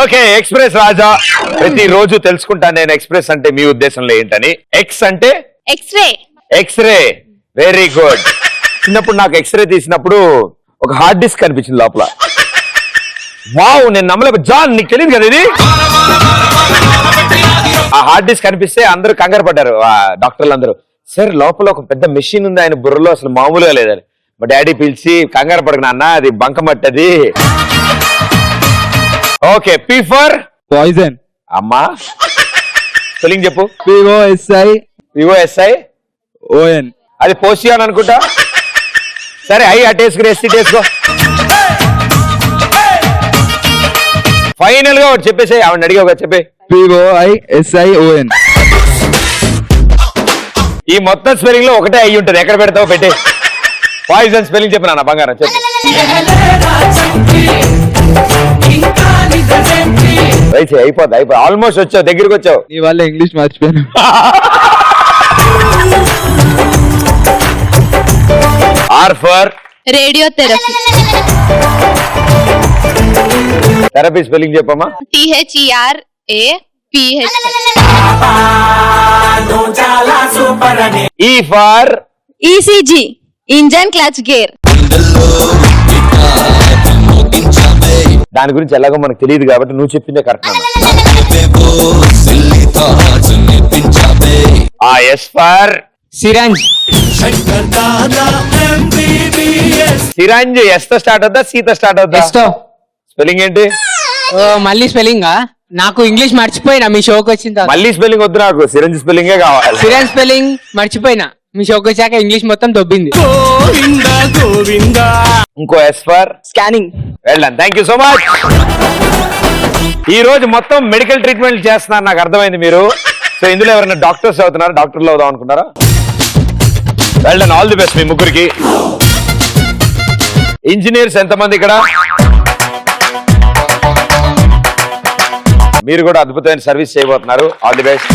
Okay, express రాజా. ప్రతి రోజు తెలుసుకుంటాను నేను ఎక్స్ప్రెస్ అంటే మీ ఉద్దేశంలో ఏంటని. ఎక్స్ అంటే ఎక్స్రే. X ray, very good. చిన్నప్పుడు నాకు ఎక్స్రే తీసినప్పుడు ఒక హార్డ్ డిస్క్ కనిపించింది లోపల. వావ్, నేను నమ్మలేదు. జాన్, నీకు తెలియదు కదా ఇది? ఆ హార్డ్ డిస్క్ కనిపిస్తే అందరూ కంగారు పడ్డారు, డాక్టర్లు అందరూ. సార్, లోపల ఒక పెద్ద మెషిన్ ఉంది ఆయన బుర్రలో, అసలు మామూలుగా లేదని. మా డాడీ పిలిచి, కంగారు పడకు నాన్న, అది బంకమట్టది. Okay, P for poison. అమ్మా, స్పెల్లింగ్ చెప్పు. POSION. అది పోసియాన్ అనుకుంటా. సరే, ఐ అటేసుకుని ఎస్సీ టేసుకో. ఫైనల్ గా ఒకటి చెప్పేసి, ఆవిడ అడిగా ఒక చెప్పే. POISION. ఈ మొత్తం స్పెల్లింగ్ లో ఒకటే అయ్యి ఉంటుంది, ఎక్కడ పెడతావు పెట్టే. పాయిజన్ స్పెల్లింగ్ చెప్పు నాన్న బంగారం, చెప్పు. అయిపోద్ది. ఆల్మోస్ట్ వచ్చావు, దగ్గరికి వచ్చావు. నీ వల్ల ఇంగ్లీష్ మర్చిపోయాను. R for radiotherapy. Therapy spelling చెప్పమ్మా. THERAPH. E for ECG. Engine clutch gear. దాని గురించి ఎలాగో మనకు తెలియదు కాబట్టి నువ్వు చెప్పిందే correct. S for syringe. Syringe. S తో స్టార్ట్ అవుతా, సి తో స్టార్ట్ అవుతా? స్పెల్లింగ్ ఏంటి? మళ్ళీ స్పెల్లింగ్ నాకు ఇంగ్లీష్ మర్చిపోయినా మీ షోకి వచ్చిన తర్వాత. మళ్ళీ స్పెల్లింగ్ వద్దు నాకు, సిరంజ్ స్పెల్లింగే కావాలి. సిరంజ్ స్పెల్లింగ్ మర్చిపోయినా మీ షోకి వచ్చాక ఇంగ్లీష్ మొత్తం దొబ్బింది. ఇంకో S for scanning. Well done, thank you so much. ఈ రోజు మొత్తం మెడికల్ ట్రీట్మెంట్ చేస్తున్నారు, నాకు అర్థమైంది మీరు. సో ఇందులో ఎవరైనా డాక్టర్స్ అవుతున్నారు, డాక్టర్లు అవుదాం అనుకున్నారా? Well done, all the best మీ ముగ్గురికి. ఇంజనీర్స్ ఎంతమంది ఇక్కడ? మీరు కూడా అద్భుతమైన సర్వీస్ చేయబోతున్నారు, ఆల్ ది బెస్ట్.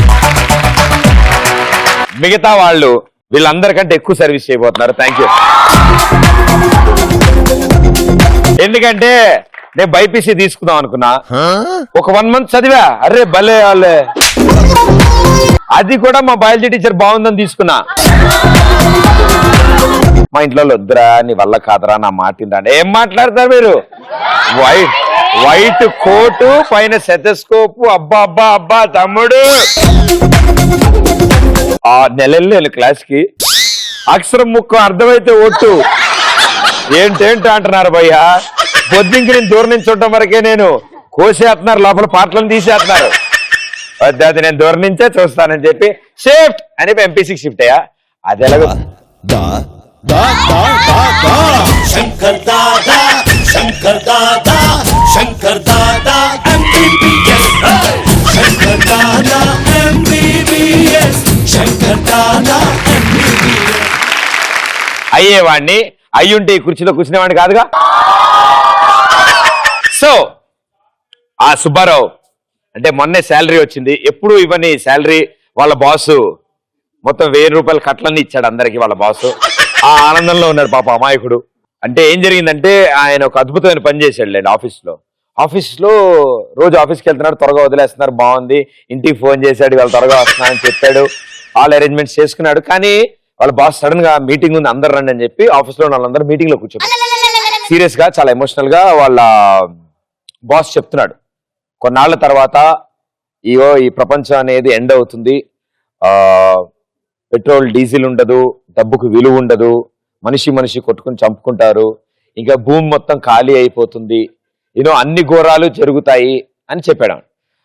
మిగతా వాళ్ళు వీళ్ళందరికంటే ఎక్కువ సర్వీస్ చేయబోతున్నారు, థ్యాంక్ యూ. ఎందుకంటే నేను బైపీసీ తీసుకుందాం అనుకున్నా, ఒక 1 month చదివా, అరే భలే వాళ్ళే. అది కూడా మా బయాలజీ టీచర్ బాగుందని తీసుకున్నా. మా ఇంట్లో వద్దురా, నీ వల్ల కాదరా, నా మాటిందా. ఏం మాట్లాడతారు మీరు? వైట్ కోటు పైన సెటస్కోప్, అబ్బా అబ్బా అబ్బా తమ్ముడు. ఆ నెలలు నేను క్లాస్ కి అక్షరం ముక్క అర్థమైతే ఒట్టు. ఏంటేంట అంటున్నారు భయ్యా. బొద్దింకి నేను దూరం నుంచి చూడటం వరకే నేను కోసేస్తున్నారు, లోపల పాటలను తీసేస్తున్నారు. అది నేను దూరం నుంచే చూస్తానని చెప్పి షిఫ్ట్ అని ఎంపీసీకి షిఫ్ట్ అయ్యా. అది ఎలాగో Shankar Dada Shankar Dada Shankar Dada MBBS Shankar Dada MBBS Shankar Dada MBBS. అయ్యేవాడిని, అయ్యుంటే ఈ కుర్చీలో కూర్చునేవాడిని కాదుగా. సో ఆ సుబ్బారావు అంటే మొన్నే శాలరీ వచ్చింది. ఎప్పుడు ఇవన్నీ శాలరీ వాళ్ళ బాసు మొత్తం 1000 రూపాయల కట్లన్నీ ఇచ్చాడు అందరికి వాళ్ళ బాసు. ఆ ఆనందంలో ఉన్నాడు పాప అమాయకుడు. అంటే ఏం జరిగిందంటే ఆయన ఒక అద్భుతమైన పని చేశాడు లేండి ఆఫీస్లో రోజు ఆఫీస్కి వెళ్తున్నాడు, త్వరగా వదిలేస్తున్నారు, బాగుంది. ఇంటికి ఫోన్ చేశాడు, వాళ్ళు త్వరగా వస్తున్నారని చెప్పాడు, ఆల్ అరేంజ్మెంట్స్ చేసుకున్నాడు. కానీ వాళ్ళ బాస్ సడన్ గా మీటింగ్ ఉంది, అందరు రండి అని చెప్పి ఆఫీస్లో వాళ్ళందరూ మీటింగ్ లో కూర్చోండి. సీరియస్ గా చాలా ఎమోషనల్ గా వాళ్ళ బాస్ చెప్తున్నాడు, కొన్నాళ్ల తర్వాత ఈ ప్రపంచం అనేది ఎండ్ అవుతుంది, పెట్రోల్ డీజిల్ ఉండదు, డబ్బుకు విలువ ఉండదు, మనిషి కొట్టుకుని చంపుకుంటారు, ఇంకా భూమి మొత్తం ఖాళీ అయిపోతుంది, అన్ని ఘోరాలు జరుగుతాయి అని చెప్పాడు.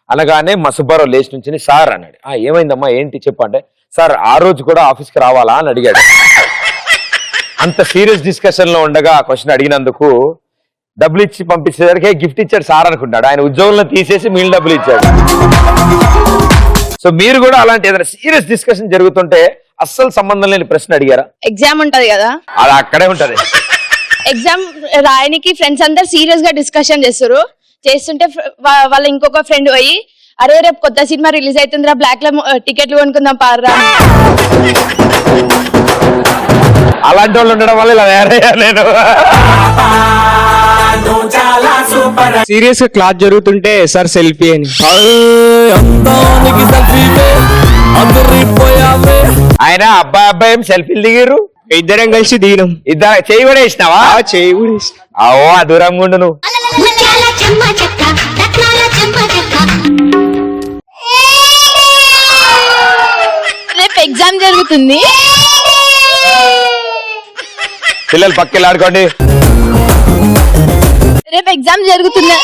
అనగానే మా సుబ్బారావు లేచి నుంచి సార్ అన్నాడు. ఏమైందమ్మా, ఏంటి చెప్పంటే, సార్ ఆ రోజు కూడా ఆఫీస్కి రావాలా అని అడిగాడు. అంత సీరియస్ డిస్కషన్ లో ఉండగా ఆ క్వశ్చన్ అడిగినందుకు డబ్బులు ఇచ్చి పంపించేసరికి గిఫ్ట్ ఇచ్చాడు సార్ అనుకుంటాడు. ఆయన ఉద్యోగంలో తీసేసి మీరు డబ్బులు ఇచ్చాడు. సో మీరు కూడా అలాంటి ఏదైనా సీరియస్ డిస్కషన్ జరుగుతుంటే అస్సలు సంబంధం లేని ప్రశ్న అడిగారా? ఎగ్జామ్ ఉంటది కదా, అది అక్కడే ఉంటది. ఎగ్జామ్ రాయనికి ఫ్రెండ్స్ అందరు సీరియస్ గా డిస్కషన్ చేస్తుంటే వాళ్ళ ఇంకొక ఫ్రెండ్ పోయి, అరే రేపు కొత్త సినిమా రిలీజ్ అవుతుందిరా, బ్లాక్ లో టికెట్లు కొనుక్కుందాం పార్రా. అలాంటి వాళ్ళు ఉండడం వల్ల ఇలా నేను సీరియస్ గా క్లాస్ జరుగుతుంటే సార్ సెల్ఫీ అని ఆయన అబ్బాయి ఏం సెల్ఫీలు దిగిర్రు, ఇద్దరం కలిసి దిగినాం. ఇద్దరు చేయి కూడా వేసినావా? చేయి కూడా వేసిన. అవో ఆ దూరంగా ఉండు నువ్వు. ముత్యాల చెమ్మ చెక్క రత్నాల చెమ్మ చెక్క రేపు ఎగ్జామ్ జరుగుతుంది. పిల్లలు పక్కకి ఆడుకోండి. రేపు ఎగ్జామ్ జరుగుతుంది.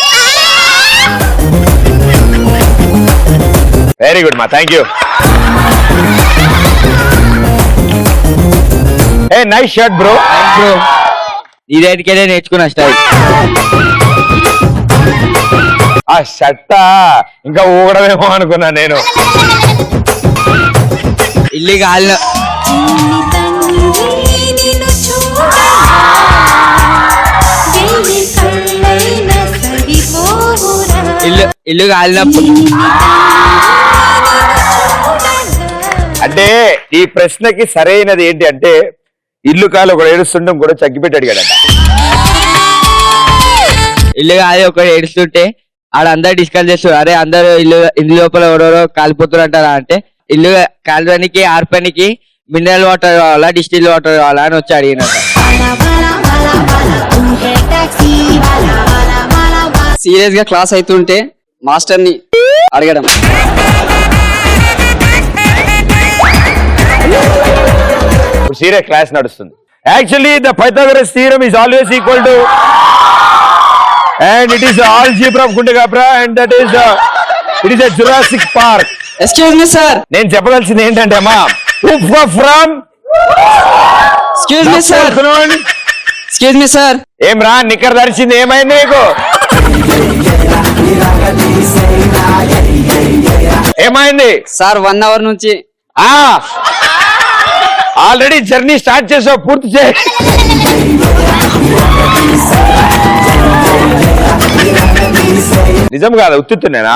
వెరీ గుడ్ మా, thank you. A nice shirt bro. ఇదేటికెళ్ళే నేర్చుకున్న స్టైల్. ఆ షర్ట్ ఇంకా ఊగడమేమో అనుకున్నా నేను. ఇల్లు కాలిన ఇల్లు కాలినప్పుడు అంటే ఈ ప్రశ్నకి సరైనది ఏంటి అంటే ఇల్లు కాలు ఒకడు ఏడుస్తుండడం కూడా చగ్గిపెట్టాడు కదంట. ఇల్లు కాలి ఒకటి ఏడుస్తుంటే ఆడ అందరు డిస్కస్ చేస్తారు, అరే అందరు ఇల్లు లోపల ఎవరెవరో కాలిపోతారు అంటారా అంటే, ఇల్లు కాలడానికి ఆర్పనికి మినరల్ వాటర్ కావాలా డిస్టిల్ వాటర్ కావాలా అని వచ్చి అడిగిన. సీరియస్ గా క్లాస్ అవుతుంటే మాస్టర్ ని అడగడం. సీరియస్ క్లాస్ నడుస్తుంది. Actually the Pythagoras theorem is always equal to and it is algebra of గుండెగాబ్రా and that is it is a Jurassic Park. Excuse me sir. నేను చెప్పదలసింది ఏంటంటే అమ్మా, from excuse me sir. Excuse me sir. ఏం రా knicker ధరిచింది, ఏమైంది నీకు? ఏమైంది సార్ 1 hour నుంచి ఆల్రెడీ జర్నీ స్టార్ట్ చేసావు, పూర్తి చేయి. నిజం కాదు, ఉత్తునేనా?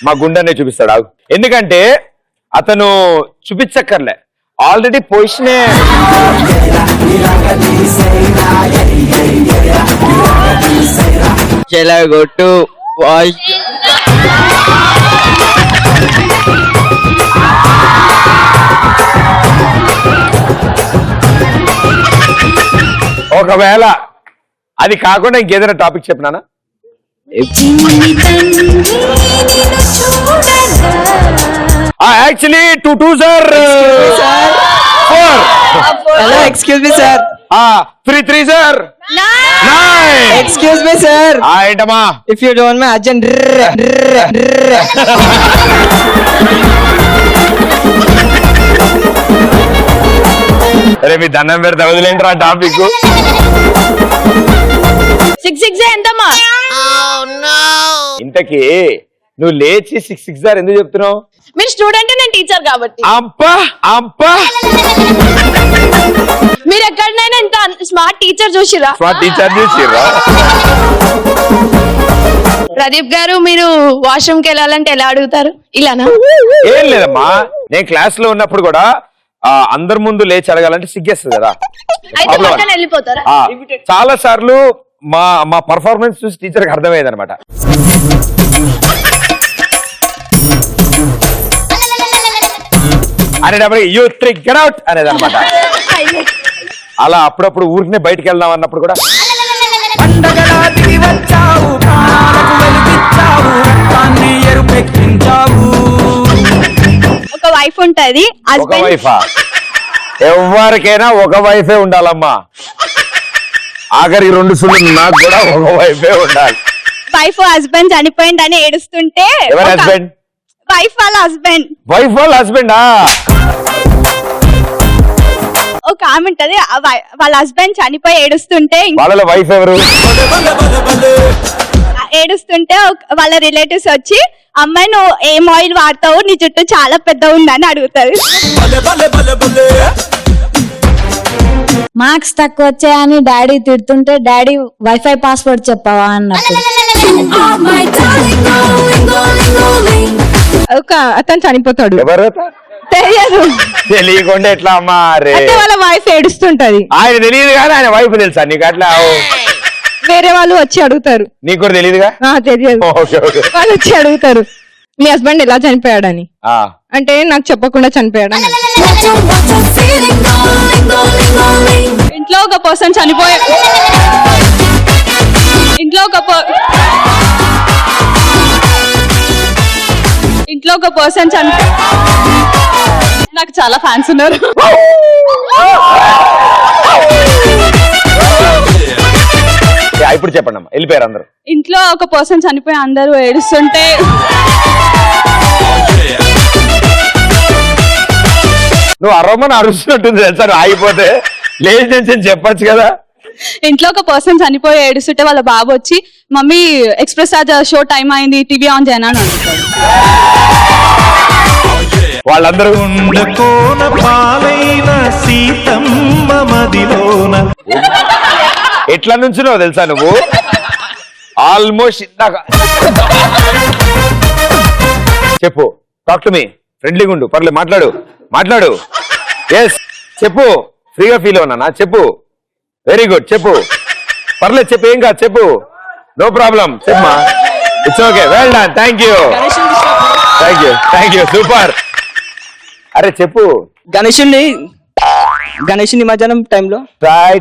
మా గుండెనే చూపిస్తాడు ఆగు. ఎందుకంటే అతను చూపించక్కర్లే, ఆల్రెడీ పొజిషనే. చెలగొట్టు వాయిస్ ఒకవేళ అది కాకుండా ఇంకేదైనా టాపిక్ చెప్పినానా? Actually 2 2s are 4. Hello excuse me sir. 3 3s are 9. Excuse me sir. ఏంటమ్మా? If you don't my urgent. అరే మీ దండం పెడితే వదిలేంటారా టాపిక్? 6 6 ఎంతమ్మా? ఇంతకీ నువ్వు లేచి 6 6 are ఎందుకు చెప్తున్నావు? మీరు స్టూడెంట్, నేను టీచర్ కాబట్టి. అబ్బా అబ్బా, మీరు ఎక్కడైనా ఇంత స్మార్ట్ టీచర్ చూసిరా? స్మార్ట్ టీచర్ చూసిర్రా? ప్రదీప్ గారు, మీరు వాష్రూమ్ కి వెళ్ళాలంటే ఎలా అడుగుతారు? ఇలానా? ఏం లేదమ్మా, నేను క్లాస్ లో ఉన్నప్పుడు కూడా అందరి ముందు లేచి అడగాలంటే సిగ్గేస్తుంది కదా. అయితే పక్కన వెళ్ళిపోతారా? చాలా సార్లు మా పర్ఫార్మెన్స్ చూసి టీచర్ కి అర్థమయ్యేది అనమాట. అనేటప్పుడు యూ 3 get out అనేది అనమాట. అలా అప్పుడప్పుడు ఊరికనే బయటకు వెళ్దాం అన్నప్పుడు కూడా ఒక వైఫ్ ఉంటది, ఒక వైఫా? ఎవరికైనా ఒక వైఫే ఉండాలమ్మా. ఆఖరికి 2 సుళ్ళు నాకు కూడా ఒక వైఫే ఉండాలి. వైఫ్ హస్బెండ్ చనిపోయిందని ఏడుస్తుంటే, ఎవరి హస్బెండ్? వైఫ్ వాళ్ళ హస్బెండ్. వైఫ్ వాళ్ళ హస్బెండా? ఒక ఆమె ఉంటది, వాళ్ళ హస్బెండ్ చనిపోయి ఏడుస్తుంటే, వాళ్ళ వైఫ్ ఎవరు? ఏడుస్తుంటే వాళ్ళ రిలేటివ్స్ వచ్చి, అమ్మాయి నువ్వు ఏం ఆయిల్ వాడతావు, నీ జుట్టు చాలా పెద్ద ఉందని అడుగుతారు. మార్క్స్ తక్కువ వచ్చాయని డాడీ తిడుతుంటే, డాడీ వైఫై పాస్వర్డ్ చెప్పవా అన్నట్టు. ఒక అతను చనిపోతాడు, ఎవరు? తెలియదు. తెలియకుండా ఎట్లా అమ్మా? వాళ్ళ వైఫ్ ఏడుస్తుంటది. ఆయన తెలియదు కానీ ఆయన వైఫ్ తెలుసా నీకు? అట్లా వేరే వాళ్ళు వచ్చి అడుగుతారు. నీకు కూడా తెలియదుగా. తెలియదు. Okay okay. వాళ్ళు వచ్చి అడుగుతారు మీ హస్బెండ్ ఎలా చనిపోయాడని. ఆ, అంటే నాకు చెప్పకుండా చనిపోయాడని. ఇంట్లో ఒక పర్సన్ చనిపోయే ఇంట్లో ఒక పర్సన్ నాకు చాలా ఫ్యాన్స్ ఉన్నారు. ఇప్పుడు చెప్పండి అమ్మా, వెళ్ళిపోయారు అందరు. ఇంట్లో ఒక పర్సన్ చనిపోయి అందరూ ఏడుస్తుంటే నువ్వు అరవమని అరుస్తున్నట్టుంది తెలుసా, నువ్వు ఆగిపోతే లేచి నుంచి చెప్పచ్చు కదా. ఇంట్లో ఒక పర్సన్ చనిపోయి ఏడుస్తుంటే వాళ్ళ బాబు వచ్చి మమ్మీ ఎక్స్ప్రెస్ రాజా షో టైం అయింది టీవీ ఆన్ చేయనా అని అడుగుతాడు. వాళ్ళందరూ కోన పాలైన సీతమ్మ మదిలోన. ఎట్లా నుంచున్నావు తెలుసా నువ్వు, ఆల్మోస్ట్ ఇందాక. చెప్పు, టాక్ టు మీ, ఫ్రెండ్లీగా ఉండు, పర్లేదు మాట్లాడు. ఎస్ చెప్పు, ఫ్రీగా ఫీల్ అవునా, చెప్పు. వెరీ గుడ్, చెప్పు, పర్లేదు చెప్పు, ఏం కాదు చెప్పు, నో ప్రాబ్లం, చెప్పమా. It's okay, well done, thank you, super. అరే చెప్పు. గణేషుని నిమజ్జనం టైంలో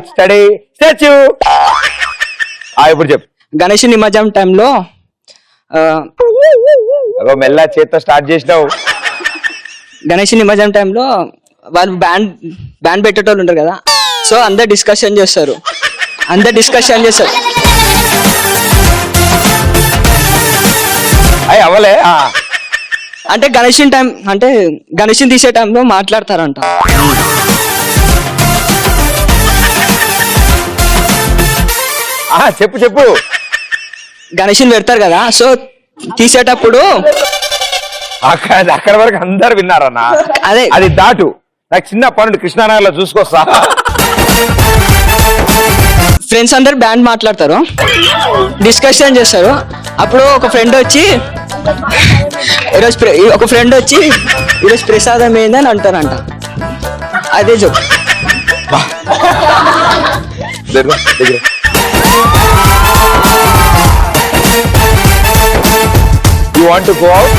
స్టడీ స్టాచ్యూ. ఇప్పుడు చెప్పు. గణేష్ నిమజ్జనం టైంలో మెల్ల చేత్తో స్టార్ట్ చేసినావు. గణేష్ నిమజ్జనం టైంలో వాళ్ళు బ్యాండ్ పెట్టేటోళ్ళు ఉంటారు కదా, సో అందరు డిస్కషన్ చేస్తారు. అయ్యి అవ్వలే. అంటే గణేష్ తీసే టైంలో మాట్లాడతారంట. చెప్పు. గణేష్ పెడతారు కదా, సో తీసేటప్పుడు అక్కడ వరకు అందరు విన్నారన్నా. అదే అది దాటు, నాకు చిన్న పనులు కృష్ణానగర్ లో చూసుకొస్తా. ఫ్రెండ్స్ అందరు బ్యాండ్ మాట్లాడతారు, డిస్కషన్ చేస్తారు. అప్పుడు ఒక ఫ్రెండ్ వచ్చి ఈరోజు ప్రసాదం ఏందని అంటారంట. అదే joke. You want to go out?